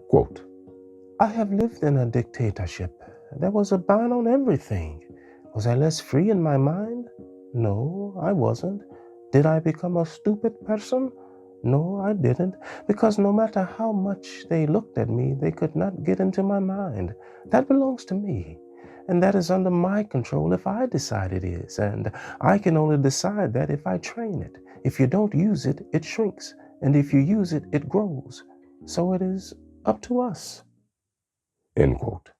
Quote, I have lived in a dictatorship. There was a ban on everything. Was I less free in my mind? No, I wasn't. Did I become a stupid person? No, I didn't, because no matter how much they looked at me, they could not get into my mind. That belongs to me, and that is under my control if I decide it is, and I can only decide that if I train it. If you don't use it, it shrinks, and if you use it, it grows. So it is up to us. End quote.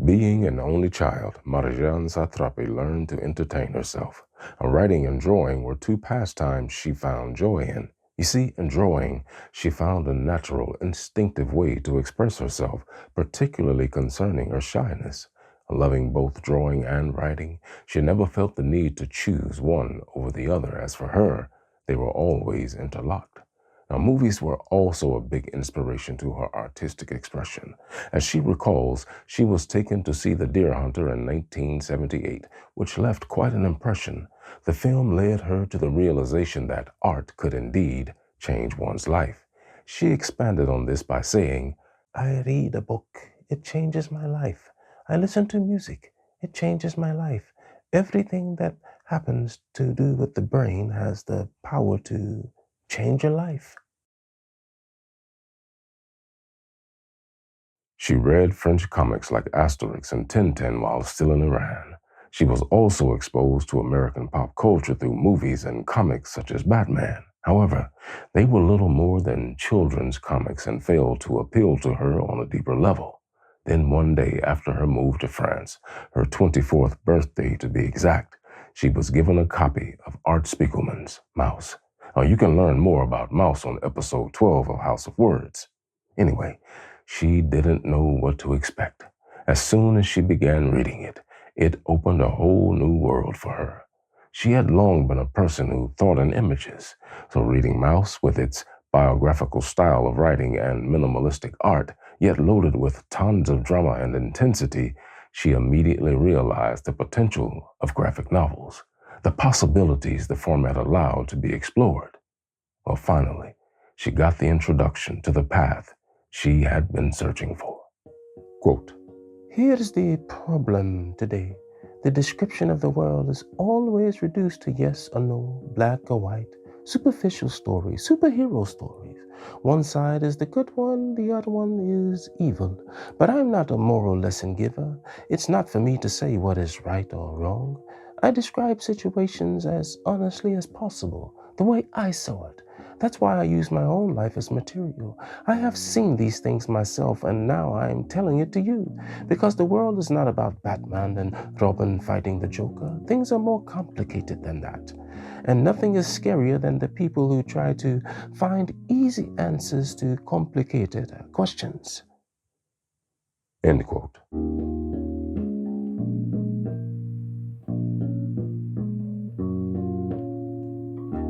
Being an only child, Marjane Satrapi learned to entertain herself. Writing and drawing were two pastimes she found joy in. You see, in drawing, she found a natural, instinctive way to express herself, particularly concerning her shyness. Loving both drawing and writing, she never felt the need to choose one over the other. As for her, they were always interlocked. Now, movies were also a big inspiration to her artistic expression. As she recalls, she was taken to see The Deer Hunter in 1978, which left quite an impression. The film led her to the realization that art could indeed change one's life. She expanded on this by saying, I read a book, it changes my life. I listen to music, it changes my life. Everything that happens to do with the brain has the power to change your life. She read French comics like Asterix and Tintin while still in Iran. She was also exposed to American pop culture through movies and comics such as Batman. However, they were little more than children's comics and failed to appeal to her on a deeper level. Then one day after her move to France, her 24th birthday to be exact, she was given a copy of Art Spiegelman's Mouse. Now, you can learn more about Mouse on episode 12 of House of Words. Anyway, she didn't know what to expect. As soon as she began reading it, it opened a whole new world for her. She had long been a person who thought in images, so reading Mouse with its biographical style of writing and minimalistic art, yet loaded with tons of drama and intensity, she immediately realized the potential of graphic novels, the possibilities the format allowed to be explored. Well, finally, she got the introduction to the path she had been searching for. Quote, here's the problem today. The description of the world is always reduced to yes or no, black or white, superficial stories, superhero stories. One side is the good one, the other one is evil. But I'm not a moral lesson giver. It's not for me to say what is right or wrong. I describe situations as honestly as possible, the way I saw it. That's why I use my own life as material. I have seen these things myself, and now I am telling it to you. Because the world is not about Batman and Robin fighting the Joker. Things are more complicated than that. And nothing is scarier than the people who try to find easy answers to complicated questions. End quote.